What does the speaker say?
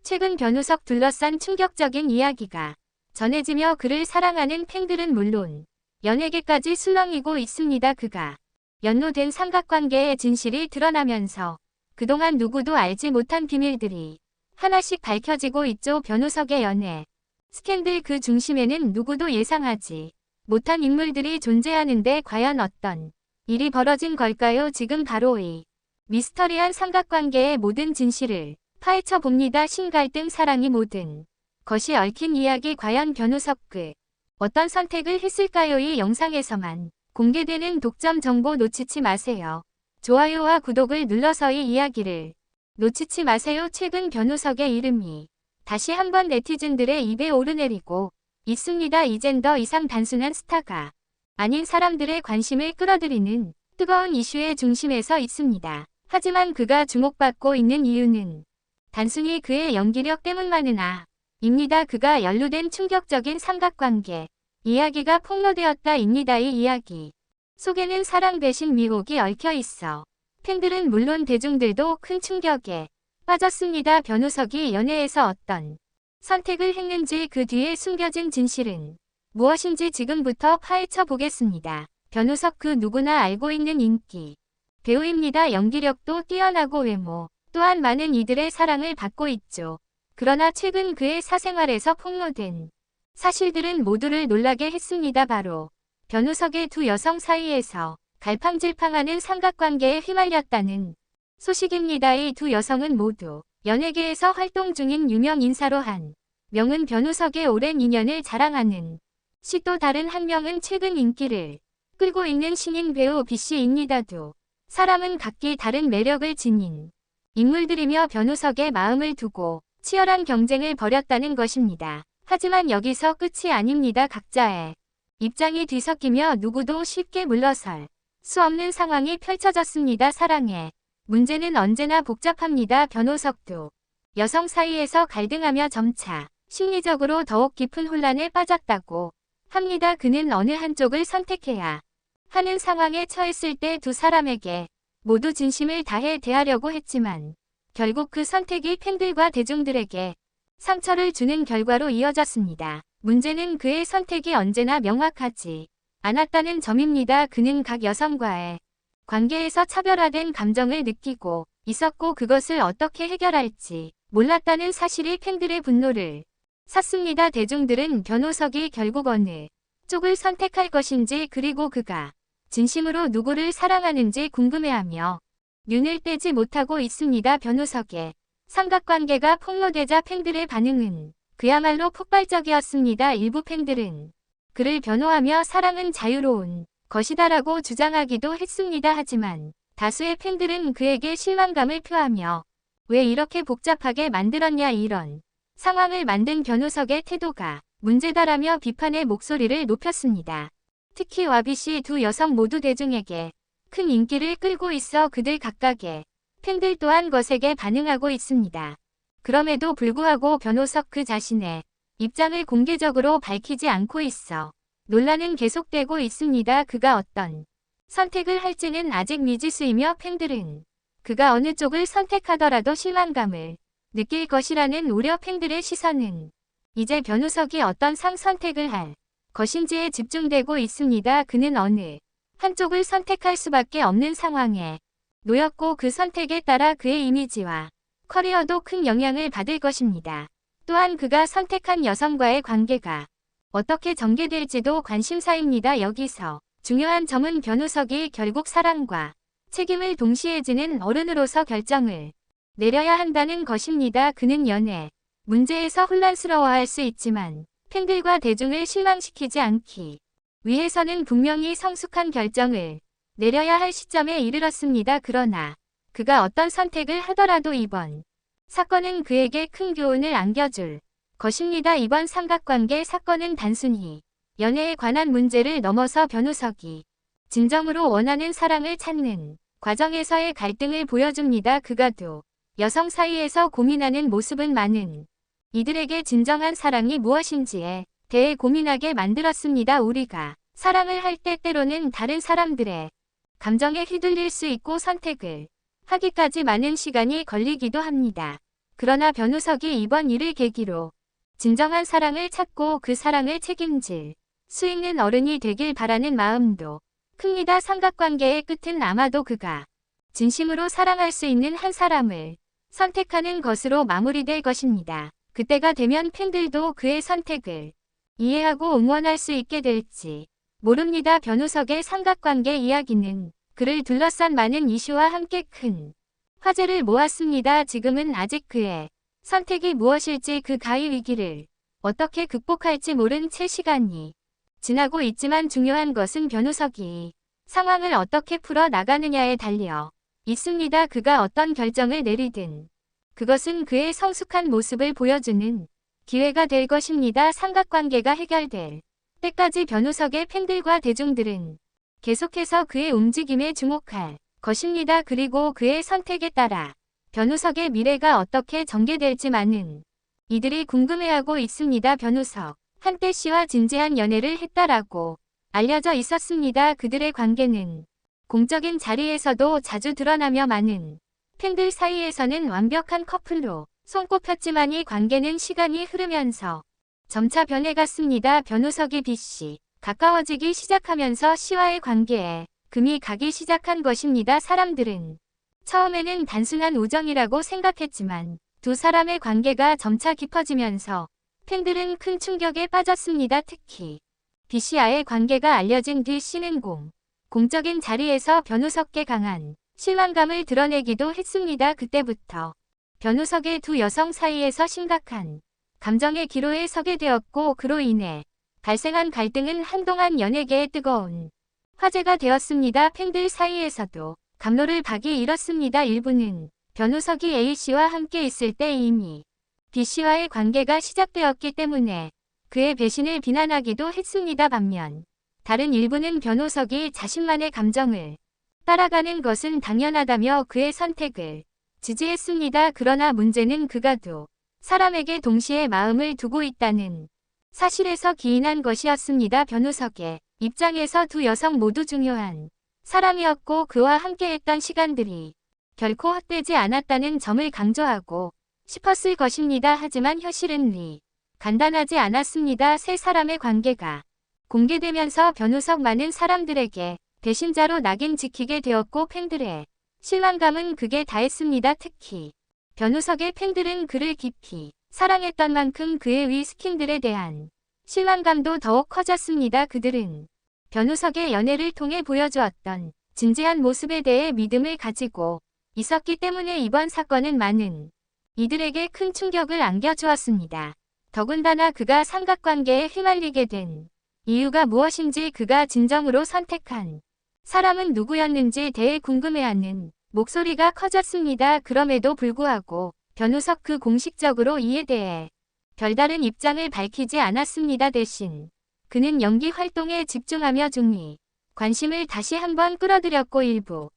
최근 변우석 둘러싼 충격적인 이야기가 전해지며 그를 사랑하는 팬들은 물론 연예계까지 술렁이고 있습니다. 그가 연루된 삼각관계의 진실이 드러나면서 그동안 누구도 알지 못한 비밀들이 하나씩 밝혀지고 있죠. 변우석의 연애 스캔들 그 중심에는 누구도 예상하지 못한 인물들이 존재하는데 과연 어떤 일이 벌어진 걸까요? 지금 바로 이 미스터리한 삼각관계의 모든 진실을 파헤쳐 봅니다. 신갈등 사랑이 모든 것이 얽힌 이야기 과연 변우석 어떤 선택을 했을까요? 이 영상에서만 공개되는 독점 정보 놓치지 마세요. 좋아요와 구독을 눌러서 이 이야기를 놓치지 마세요. 최근 변우석의 이름이 다시 한번 네티즌들의 입에 오르내리고 있습니다. 이젠 더 이상 단순한 스타가 아닌 사람들의 관심을 끌어들이는 뜨거운 이슈의 중심에 서 있습니다. 하지만 그가 주목받고 있는 이유는 단순히 그의 연기력 때문만은 입니다. 그가 연루된 충격적인 삼각관계 이야기가 폭로되었다입니다. 이 이야기 속에는 사랑 배신 미혹이 얽혀 있어 팬들은 물론 대중들도 큰 충격에 빠졌습니다. 변우석이 연애에서 어떤 선택을 했는지 그 뒤에 숨겨진 진실은 무엇인지 지금부터 파헤쳐 보겠습니다. 변우석 그 누구나 알고 있는 인기 배우입니다. 연기력도 뛰어나고 외모 또한 많은 이들의 사랑을 받고 있죠. 그러나 최근 그의 사생활에서 폭로된 사실들은 모두를 놀라게 했습니다. 바로 변우석의 두 여성 사이에서 갈팡질팡하는 삼각관계에 휘말렸다는 소식입니다. 이 두 여성은 모두 연예계에서 활동 중인 유명 인사로 한 명은 변우석의 오랜 인연을 자랑하는 또 다른 한 명은 최근 인기를 끌고 있는 신인 배우 B씨입니다. 두 사람은 각기 다른 매력을 지닌 인물들이며 변우석의 마음을 두고 치열한 경쟁을 벌였다는 것입니다. 하지만 여기서 끝이 아닙니다. 각자의 입장이 뒤섞이며 누구도 쉽게 물러설 수 없는 상황이 펼쳐졌습니다. 사랑의 문제는 언제나 복잡합니다. 변우석도 여성 사이에서 갈등하며 점차 심리적으로 더욱 깊은 혼란에 빠졌다고 합니다. 그는 어느 한쪽을 선택해야 하는 상황에 처했을 때 두 사람에게 모두 진심을 다해 대하려고 했지만 결국 그 선택이 팬들과 대중들에게 상처를 주는 결과로 이어졌습니다. 문제는 그의 선택이 언제나 명확하지 않았다는 점입니다. 그는 각 여성과의 관계에서 차별화된 감정을 느끼고 있었고 그것을 어떻게 해결할지 몰랐다는 사실이 팬들의 분노를 샀습니다. 대중들은 변우석이 결국 어느 쪽을 선택할 것인지 그리고 그가 진심으로 누구를 사랑하는지 궁금해하며 눈을 떼지 못하고 있습니다. 변우석의 삼각관계가 폭로되자 팬들의 반응은 그야말로 폭발적이었습니다. 일부 팬들은 그를 변호하며 사랑은 자유로운 것이다라고 주장하기도 했습니다. 하지만 다수의 팬들은 그에게 실망감을 표하며 왜 이렇게 복잡하게 만들었냐 이런 상황을 만든 변우석의 태도가 문제다라며 비판의 목소리를 높였습니다. 특히 와비씨 두 여성 모두 대중에게 큰 인기를 끌고 있어 그들 각각의 팬들 또한 거세게 반응하고 있습니다. 그럼에도 불구하고 변우석 그 자신의 입장을 공개적으로 밝히지 않고 있어 논란은 계속되고 있습니다. 그가 어떤 선택을 할지는 아직 미지수이며 팬들은 그가 어느 쪽을 선택하더라도 실망감을 느낄 것이라는 우려 팬들의 시선은 이제 변우석이 어떤 선택을 할 것인지에 집중되고 있습니다. 그는 어느 한쪽을 선택할 수밖에 없는 상황에 놓였고 그 선택에 따라 그의 이미지와 커리어도 큰 영향을 받을 것입니다. 또한 그가 선택한 여성과의 관계가 어떻게 전개될지도 관심사입니다. 여기서 중요한 점은 변우석이 결국 사랑과 책임을 동시에 지는 어른으로서 결정을 내려야 한다는 것입니다. 그는 연애 문제에서 혼란스러워할 수 있지만 팬들과 대중을 실망시키지 않기 위해서는 분명히 성숙한 결정을 내려야 할 시점에 이르렀습니다. 그러나 그가 어떤 선택을 하더라도 이번 사건은 그에게 큰 교훈을 안겨줄 것입니다. 이번 삼각관계 사건은 단순히 연애에 관한 문제를 넘어서 변우석이 진정으로 원하는 사랑을 찾는 과정에서의 갈등을 보여줍니다. 그가 두 여성 사이에서 고민하는 모습은 많은 이들에게 진정한 사랑이 무엇인지에 대해 고민하게 만들었습니다. 우리가 사랑을 할 때 때로는 다른 사람들의 감정에 휘둘릴 수 있고 선택을 하기까지 많은 시간이 걸리기도 합니다. 그러나 변우석이 이번 일을 계기로 진정한 사랑을 찾고 그 사랑을 책임질 수 있는 어른이 되길 바라는 마음도 큽니다. 삼각관계의 끝은 아마도 그가 진심으로 사랑할 수 있는 한 사람을 선택하는 것으로 마무리될 것입니다. 그때가 되면 팬들도 그의 선택을 이해하고 응원할 수 있게 될지 모릅니다. 변우석의 삼각관계 이야기는 그를 둘러싼 많은 이슈와 함께 큰 화제를 모았습니다. 지금은 아직 그의 선택이 무엇일지 그 가히 위기를 어떻게 극복할지 모른 채 시간이 지나고 있지만 중요한 것은 변우석이 상황을 어떻게 풀어 나가느냐에 달려 있습니다. 그가 어떤 결정을 내리든 그것은 그의 성숙한 모습을 보여주는 기회가 될 것입니다. 삼각관계가 해결될 때까지 변우석의 팬들과 대중들은 계속해서 그의 움직임에 주목할 것입니다. 그리고 그의 선택에 따라 변우석의 미래가 어떻게 전개될지 많은 이들이 궁금해하고 있습니다. 변우석, 한때 씨와 진지한 연애를 했다라고 알려져 있었습니다. 그들의 관계는 공적인 자리에서도 자주 드러나며 많은 팬들 사이에서는 완벽한 커플로 손꼽혔지만 이 관계는 시간이 흐르면서 점차 변해갔습니다. 변우석이 B씨 가까워지기 시작하면서 씨와의 관계에 금이 가기 시작한 것입니다. 사람들은 처음에는 단순한 우정이라고 생각했지만 두 사람의 관계가 점차 깊어지면서 팬들은 큰 충격에 빠졌습니다. 특히 B씨와의 관계가 알려진 뒤 씨는 공적인 자리에서 변우석께 강한 실망감을 드러내기도 했습니다. 그때부터 변우석의 두 여성 사이에서 심각한 감정의 기로에 서게 되었고 그로 인해 발생한 갈등은 한동안 연예계의 뜨거운 화제가 되었습니다. 팬들 사이에서도 감로를 박이 일었습니다. 일부는 변우석이 A씨와 함께 있을 때 이미 B씨와의 관계가 시작되었기 때문에 그의 배신을 비난하기도 했습니다. 반면 다른 일부는 변우석이 자신만의 감정을 따라가는 것은 당연하다며 그의 선택을 지지했습니다. 그러나 문제는 그가 두 사람에게 동시에 마음을 두고 있다는 사실에서 기인한 것이었습니다. 변우석의 입장에서 두 여성 모두 중요한 사람이었고 그와 함께했던 시간들이 결코 헛되지 않았다는 점을 강조하고 싶었을 것입니다. 하지만 현실은 간단하지 않았습니다. 세 사람의 관계가 공개되면서 변우석 많은 사람들에게 배신자로 낙인 찍히게 되었고 팬들의 실망감은 극에 달했습니다. 특히 변우석의 팬들은 그를 깊이 사랑했던 만큼 그의 위 스킨들에 대한 실망감도 더욱 커졌습니다. 그들은 변우석의 연애를 통해 보여주었던 진지한 모습에 대해 믿음을 가지고 있었기 때문에 이번 사건은 많은 이들에게 큰 충격을 안겨주었습니다. 더군다나 그가 삼각관계에 휘말리게 된 이유가 무엇인지 그가 진정으로 선택한 사람은 누구였는지에 대해 궁금해하는 목소리가 커졌습니다. 그럼에도 불구하고 변우석 그 공식적으로 이에 대해 별다른 입장을 밝히지 않았습니다. 대신 그는 연기 활동에 집중하며 중히 관심을 다시 한번 끌어들였고 일부